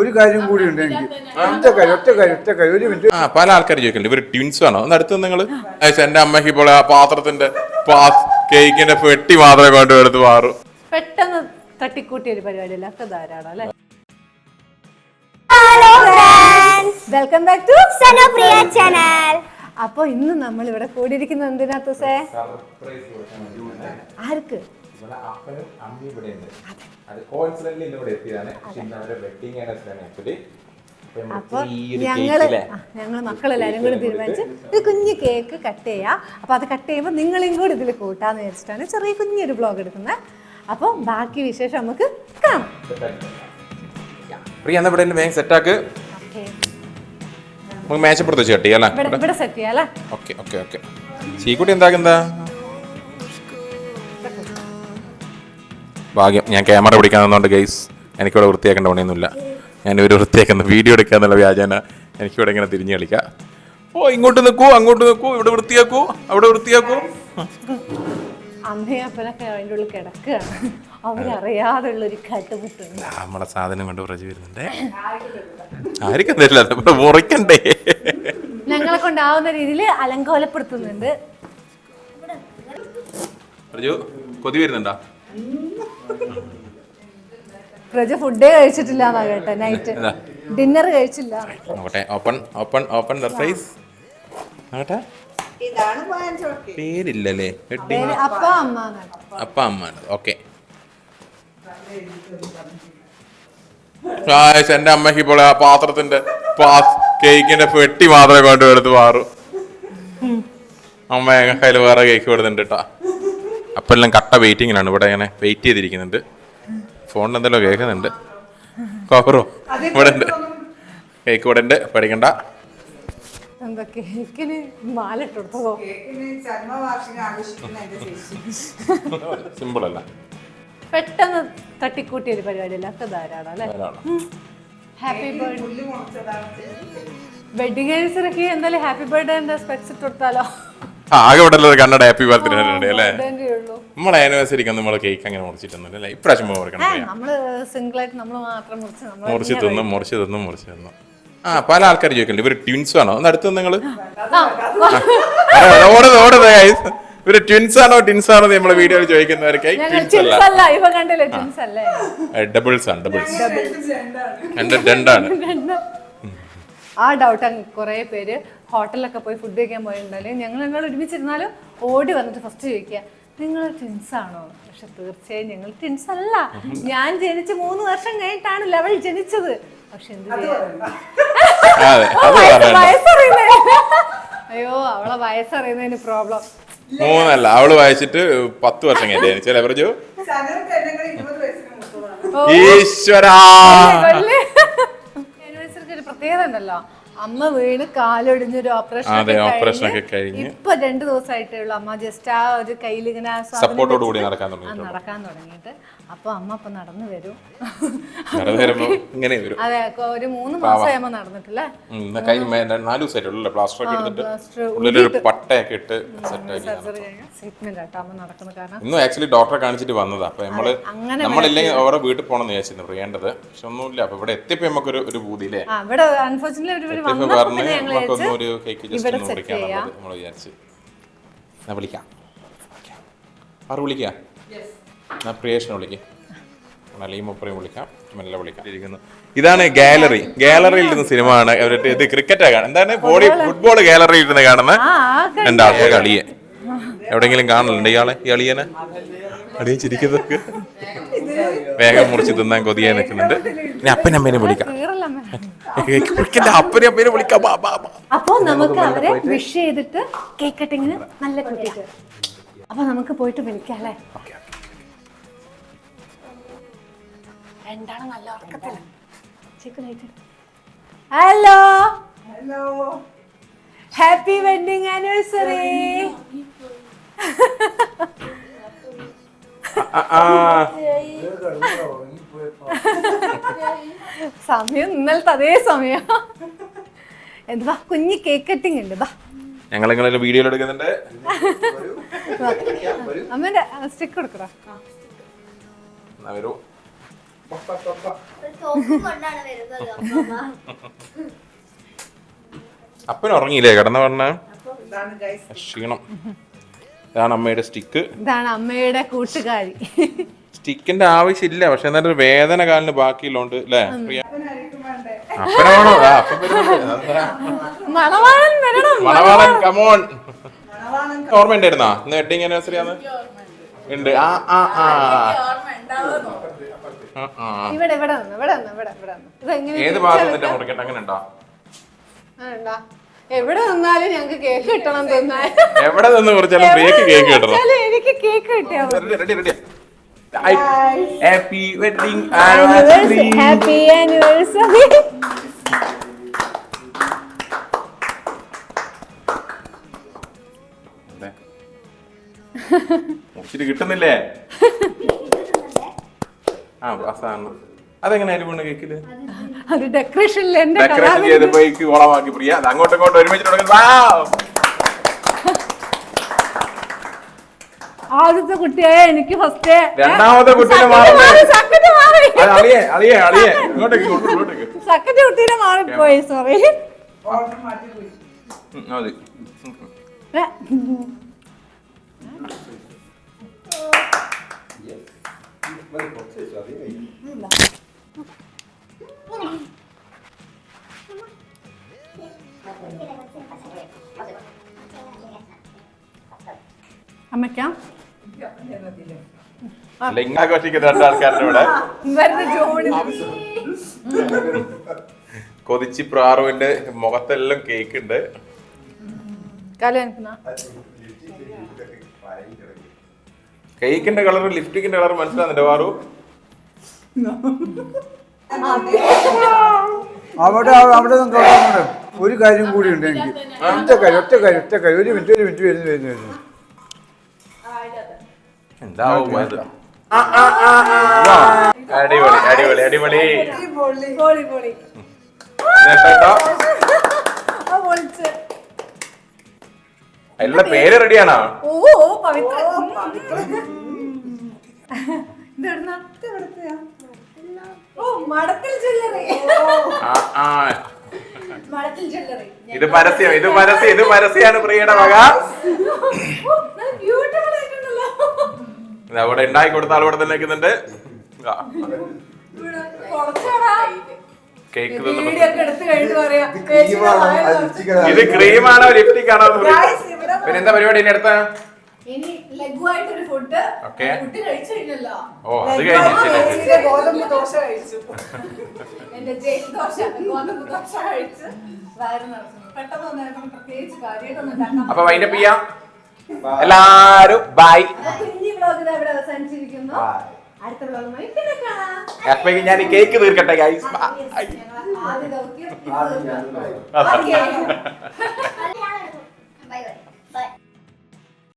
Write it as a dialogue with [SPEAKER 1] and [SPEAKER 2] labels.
[SPEAKER 1] ഒരു കാര്യം കൂടി ഉണ്ട് എനിക്ക്. ഒറ്റ കാര്യം ഒരു മിനിറ്റ്.
[SPEAKER 2] പല ആൾക്കാർ ചോദിക്കുന്നുണ്ട് ഇവർ ട്വിൻസ് ആണോ? ഒന്ന് അടുത്ത് നിങ്ങൾ. എന്റെ അമ്മയ്ക്ക് ഇപ്പോൾ ആ പാത്രത്തിന്റെ കേക്കിന്റെ പെട്ടി മാത്രമേ കൊണ്ടുവരുത്ത് മാറും.
[SPEAKER 3] പെട്ടെന്ന് തട്ടിക്കൂട്ടിയ ഒരു പരിപാടിയല്ല, ഒക്കെ ധാരാളം അല്ലേ. Welcome back to
[SPEAKER 4] Sanopriya channel.
[SPEAKER 3] അപ്പൊ ഇന്ന് നമ്മൾ ഇവിടെ കൂടിയിരിക്കുന്നത് എന്തിനാ തുസേ? ആർക്ക്? അപ്പൊ ഞങ്ങള് മക്കളെല്ലാരും കൂടി തീരുമാനിച്ച് ഒരു കുഞ്ഞു കേക്ക് കട്ട് ചെയ്യാം. അപ്പൊ അത് കട്ട് ചെയ്യുമ്പോൾ നിങ്ങളെയും കൂടി ഇതിൽ കൂട്ടാന്ന് വിചാരിച്ചിട്ടാണ് ചെറിയ കുഞ്ഞൊരു ബ്ലോഗ് എടുക്കുന്നത്. അപ്പൊ ബാക്കി വിശേഷം നമുക്ക് കാണാം.
[SPEAKER 2] സെറ്റാക്ക് മേശപ്പുറത്ത് വെച്ച് കട്ട് ചെയ്യാം.
[SPEAKER 3] ഇവിടെ സെറ്റ് ചെയ്യാം.
[SPEAKER 2] Okay okay okay. ചീക്കുട്ടി എന്താ ഭാഗ്യം, ഞാൻ ക്യാമറ പിടിക്കാൻ തന്നോണ്ട് ഗൈസ് എനിക്കിവിടെ വൃത്തിയാക്കേണ്ട പണിയൊന്നുമില്ല. ഞാനിവർ വൃത്തിയാക്കുന്ന വീഡിയോ എടുക്കാന്നുള്ള വ്യാജന എനിക്കിവിടെ ഇങ്ങനെ തിരിഞ്ഞു കളിക്കാം. ഓ ഇങ്ങോട്ട് നിൽക്കൂ, അങ്ങോട്ട് നിൽക്കൂ, ഇവിടെ വൃത്തിയാക്കൂ, അവിടെ വൃത്തിയാക്കൂ.
[SPEAKER 3] അമ്മയും അപ്പനൊക്കെ അതിൻ്റെ ഉള്ളിൽ കിടക്കുകയാണ്. അവരറിയാതുള്ളൊരു കട്ടുമുട്ടുണ്ട്.
[SPEAKER 2] നമ്മളെ സാധനം കൊണ്ട് പ്രജ വരുന്നുണ്ട്. ആർക്കും തരില്ല, നമ്മുടെ മുറിക്കണ്ടേ.
[SPEAKER 3] ഞങ്ങളെ കൊണ്ടാവുന്ന രീതിയിൽ അലങ്കോലപ്പെടുത്തുന്നുണ്ട്.
[SPEAKER 2] കൊതി വരുന്നുണ്ടോ?
[SPEAKER 3] പ്രജ ഫുഡേ കഴിച്ചിട്ടില്ല എന്നാ കേട്ടെ. നൈറ്റ് ഡിന്നർ കഴിച്ചില്ല.
[SPEAKER 2] Open surprise. പേരില്ലല്ലേ?
[SPEAKER 3] അപ്പ അമ്മ.
[SPEAKER 2] ഓക്കെ. എന്റെ അമ്മയ്ക്ക് ഇപ്പോൾ ആ പാത്രത്തിന്റെ കേക്കിന്റെ പെട്ടി മാത്രമേ കൊണ്ടുവരുത്ത് മാറും. അമ്മ കയ്യിൽ വേറെ കേക്ക് വരുന്നുണ്ട് കേട്ടാ. അപ്പം എല്ലാം കട്ട വെയിറ്റിങ്ങിലാണ്. ഇവിടെ ഇങ്ങനെ വെയിറ്റ് ചെയ്തിരിക്കുന്നുണ്ട്. ഫോണിൽ എന്തെല്ലോ കേൾക്കുന്നുണ്ട്. കോപ്പറോ ഇവിടെ ഉണ്ട്, കേക്ക് ഇവിടെ ഉണ്ട്, പഠിക്കണ്ട.
[SPEAKER 3] എന്താ കേക്കിന് മാല ഇട്ടെടുത്തതോ?
[SPEAKER 2] സിമ്പിൾ അല്ല,
[SPEAKER 3] പെട്ടെന്ന് തട്ടിക്കൂട്ടിയ ഒരു പരിപാടിയല്ല, ഒക്കെ ധാരാളം അല്ലേ. ഹാപ്പി ബർത്ത്ഡേ വെഡിങ് ആനിവേഴ്സറിക്ക് എന്തായാലും ഹാപ്പി ബർത്ത്ഡേ സ്പെക്സ് ഇട്ട് കൊടുത്താലോ?
[SPEAKER 2] ആകെ ഇവിടെ കണ്ണട ഹാപ്പി ബർത്ത്ഡേ അല്ലേ. നമ്മളെ ആനിവേഴ്സറിക്ക് നമ്മളെ കേക്ക് അങ്ങനെ മുറിച്ചിട്ടൊന്നുമില്ല അല്ലേ. ഇപ്രാവശ്യം
[SPEAKER 3] നമ്മള് സിംഗിൾ ആയിട്ട് നമ്മൾ മാത്രം
[SPEAKER 2] മുറിച്ച് തന്നു. പല ആൾക്കാർ ചോദിക്കുന്നുണ്ട് ഇവര് ട്വിൻസ് ആണോ? ഒന്ന് അടുത്ത് നിങ്ങള് ഇവര് ട്വിൻസ് ആണോ ടിൻസ് ആണോ നമ്മളെ വീഡിയോയിൽ ചോദിക്കുന്നവർക്കായി. ഡബിൾസ് ആണ്, രണ്ടാണ്.
[SPEAKER 3] ആ ഡൗട്ട് കുറെ പേര് ഹോട്ടലിലൊക്കെ പോയി ഫുഡ് കഴിക്കാൻ പോയിട്ടുണ്ടാലും ഞങ്ങൾ ഒരുമിച്ചിരുന്നാലും ഓടി വന്നിട്ട് ഫസ്റ്റ് ചോദിക്കുക നിങ്ങൾ ട്വിൻസ് ആണോ? പക്ഷെ തീർച്ചയായും ഞങ്ങൾ ട്വിൻസ് അല്ല. ഞാൻ ജനിച്ച് 3 വർഷം കഴിഞ്ഞിട്ടാണ് ലെവൽ ജനിച്ചത്. പക്ഷെ എന്ത് അയ്യോ അവളെ വയസ്സറിയുന്നതിന് പ്രോബ്ലം.
[SPEAKER 2] 3 അല്ല, അവള് വായിച്ചിട്ട് 10 വർഷം കഴിഞ്ഞ പറഞ്ഞു. ഈശ്വരാ,
[SPEAKER 3] ഒരു പ്രത്യേകത ഉണ്ടല്ലോ. അമ്മ വീണ് കാലൊടിഞ്ഞൊരു ഓപ്പറേഷൻ ഒക്കെ കഴിഞ്ഞ് ഇപ്പൊ 2 ദിവസമായിട്ടേ ഉള്ളൂ. അമ്മ ജസ്റ്റ് ആ ഒരു കയ്യിൽ ഇങ്ങനെ നടക്കാൻ തുടങ്ങിയിട്ട്. അപ്പൊ അമ്മ ഇപ്പൊ നടന്നു വരും. അതെ, ഒരു 3 മാസമായി അമ്മ നടന്നിട്ടില്ലേ.
[SPEAKER 2] 4 ദിവസമായിട്ടുള്ള പ്ലാസ്റ്റർ ഒക്കെ എടുത്തിട്ട് പട്ടയൊക്കെ ഇട്ട്
[SPEAKER 3] സർജറി കഴിഞ്ഞ ട്രീറ്റ്മെന്റ് ആട്ടോ അമ്മ നടക്കുന്നത്. കാരണം
[SPEAKER 2] ഇന്നും ആക്ച്വലി ഡോക്ടറെ കാണിച്ചിട്ട് വന്നതാ. അപ്പൊ നമ്മളില്ലെങ്കിൽ അവരുടെ വീട്ടിൽ പോകണമെന്ന് വിചാരിച്ചിരുന്നു പ്രിയേണ്ടത്. പക്ഷെ ഒന്നുമില്ല. അപ്പൊ ഇവിടെ എത്തിയപ്പോ നമുക്കൊരു ഒരു പൂതിയില്ലേ.
[SPEAKER 3] ഇവിടെ അൺഫോർച്ചുനേറ്റ്ലി
[SPEAKER 2] ഒരു കേക്ക് ജസ്റ്റ് മുറിക്കാന്നുള്ളത് നമ്മൾ വിചാരിച്ചു. വിളിക്കാം, വിളിക്കാം. പ്രിയേഷനെ വിളിക്കാം, അല്ലെങ്കിൽ മുപ്പറയും വിളിക്കാം, മെല്ലെ വിളിക്കാം. ഇതാണ് ഗാലറി. ഗാലറിയിൽ ഇരുന്ന സിനിമ ആണ്. ഇത് ക്രിക്കറ്റാ കാണുന്നത്. എന്താണ് ഫുട്ബോൾ ഗാലറിയിൽ ഇരുന്ന് കാണുന്ന രണ്ടാൾക്കാർ. കളിയെ എവിടെയെങ്കിലും കാണലുണ്ട് ഈ അളിയനെ? അളിയൻ ചിരിക്കുന്നതൊക്കെ വേഗം മുറിച്ച് തിന്നാൻ കൊതിയായി നിൽക്കുന്നുണ്ട്. ഇനി അപ്പനമ്മേനെ വിളിക്കാം. അപ്പനമ്മേനെ വിളിക്കാം.
[SPEAKER 3] അപ്പൊ നമുക്ക് അവരെ വിഷ് ചെയ്തിട്ട് കേക്ക് കട്ടിങ്ങിന് നല്ല കൂട്ടിട്ട് അപ്പൊ നമുക്ക് പോയിട്ട് വിളിക്കാം അല്ലേ. രണ്ടാളും നല്ല ഉറക്കത്തില്ല. Hello, happy wedding anniversary. സമയം ഇന്നലത്തെ അതേ സമയം. എന്താ കുഞ്ഞ് കേക്ക് കട്ടിങ് ഉണ്ട്.
[SPEAKER 2] ഞങ്ങൾ വീഡിയോ എടുക്കുന്നുണ്ട്.
[SPEAKER 3] അമ്മേന്റെ സ്റ്റിക്ക് കൊടുക്കടാ.
[SPEAKER 4] കൊണ്ടാണ് വരുന്നത്.
[SPEAKER 2] അപ്പൻ ഉറങ്ങിയില്ലേ കിടന്ന പറഞ്ഞ ക്ഷീണം. ഇതാണ് അമ്മയുടെ സ്റ്റിക്ക്.
[SPEAKER 3] ഇതാണ് അമ്മയുടെ കൂട്ടുകാരി.
[SPEAKER 2] സ്റ്റിക്കിന്റെ ആവശ്യമില്ല, പക്ഷെ എന്നാലും ഒരു വേദന കാലിന് ബാക്കിയുള്ളോണ്ട് അല്ലേ പ്രിയ? അപ്പനാണോ?
[SPEAKER 3] മണവാളൻ വരണം.
[SPEAKER 2] മണവാളൻ കമോൺ. ഓർമ്മയുണ്ടായിരുന്നാ ഇന്ന് വെഡിങ് ആനിവേഴ്സറി ആണ്? ഉണ്ട്.
[SPEAKER 3] ഇവിടെ ഇവിടെ നിന്ന് ഇവിടെ നിന്ന് ഇവിടെ ഇവിടെ നിന്ന് ഇതെങ്ങനെ
[SPEAKER 2] ഏത് ഭാഗത്ത് നിന്നിട്ട് മുറിക്കട്ടെ? അങ്ങനെ ഉണ്ടോ?
[SPEAKER 3] എവിടെ നിന്നാലും ഞങ്ങക്ക് കേക്ക് കിട്ടണം തിന്നാൻ.
[SPEAKER 2] എവിടെ നിന്ന് കുറിച്ചാലും പ്രിയക്ക് കേക്ക് കിട്ടണം.
[SPEAKER 3] എനിക്ക് കേക്ക് കിട്ടിയാ
[SPEAKER 2] ready. Happy wedding anniversary.
[SPEAKER 3] Happy anniversary.
[SPEAKER 2] മുറിച്ചിട്ട് കിട്ടുന്നില്ലേ? അവസാനം അതെങ്ങനെ അരിവുണ്ട് കേക്കില്?
[SPEAKER 3] അത് ഡെക്കറേഷനിൽ എന്റെ
[SPEAKER 2] ഡെക്കറേഷൻ ചെയ്തപ്പോഴേക്ക് ഓളമാക്കി പ്രിയ. അത് അങ്ങോട്ടും ഇങ്ങോട്ടും ഒരുമിച്ച് തുടങ്ങുന്നു.
[SPEAKER 3] ആദ്യത്തെ കുട്ടിയായ എനിക്ക് ഫസ്റ്റ്.
[SPEAKER 2] രണ്ടാമത്തെ കുട്ടീനെ മാറി. അളിയെ ഇങ്ങോട്ടേക്ക് ഇങ്ങോട്ടേക്ക്.
[SPEAKER 3] സെക്കൻഡ് കുട്ടീനെ മാറിപ്പോയി. സോറി.
[SPEAKER 2] മതി.
[SPEAKER 3] അമ്മയ്ക്കാം
[SPEAKER 2] ലിംഗാഘോഷിക്കുന്ന രണ്ടാൾക്കാരുടെ ഇവിടെ കൊതിച്ച് പ്രാറുവിന്റെ മുഖത്തെല്ലാം കേക്ക് ഉണ്ട്. കേക്കിന്റെ കളർ ലിപ്സ്റ്റിക്കിന്റെ കളർ മനസ്സിലാകുന്നുണ്ട് വാറു?
[SPEAKER 1] അവിടെ ഒരു കാര്യം കൂടി ഉണ്ട് എനിക്ക്. ഒറ്റ കാര്യം ഒരു മിനിറ്റ് വരുന്നു.
[SPEAKER 2] എന്താവും അടിപൊളി അടിപൊളി. എല്ലാ പേര് റെഡിയാണോ? ഇത് പരസ്യാണ് പ്രിയയുടെ വക. അവിടെ ഉണ്ടാക്കി കൊടുത്ത ആളോടെ തന്നെ നിൽക്കുന്നുണ്ട്. കേക്ക് ഇത് ക്രീമാണോ ലിപ്സ്റ്റിക് ആണോ? പിന്നെ എന്താ പരിപാടി ഇനി അടുത്ത? ഓക്കെ. ഓ അത് കഴിഞ്ഞിട്ടില്ലേ? അപ്പൊ വൈൻഡപ്പ് ചെയ്യാം. എല്ലാരും ബൈ.
[SPEAKER 3] അടുത്ത വ്ലോഗുമായി പിന്നെ കാണാം.
[SPEAKER 2] അപ്പോഴേക്കും ഞാൻ ഈ കേക്ക് തീർക്കട്ടെ ഗൈസ്.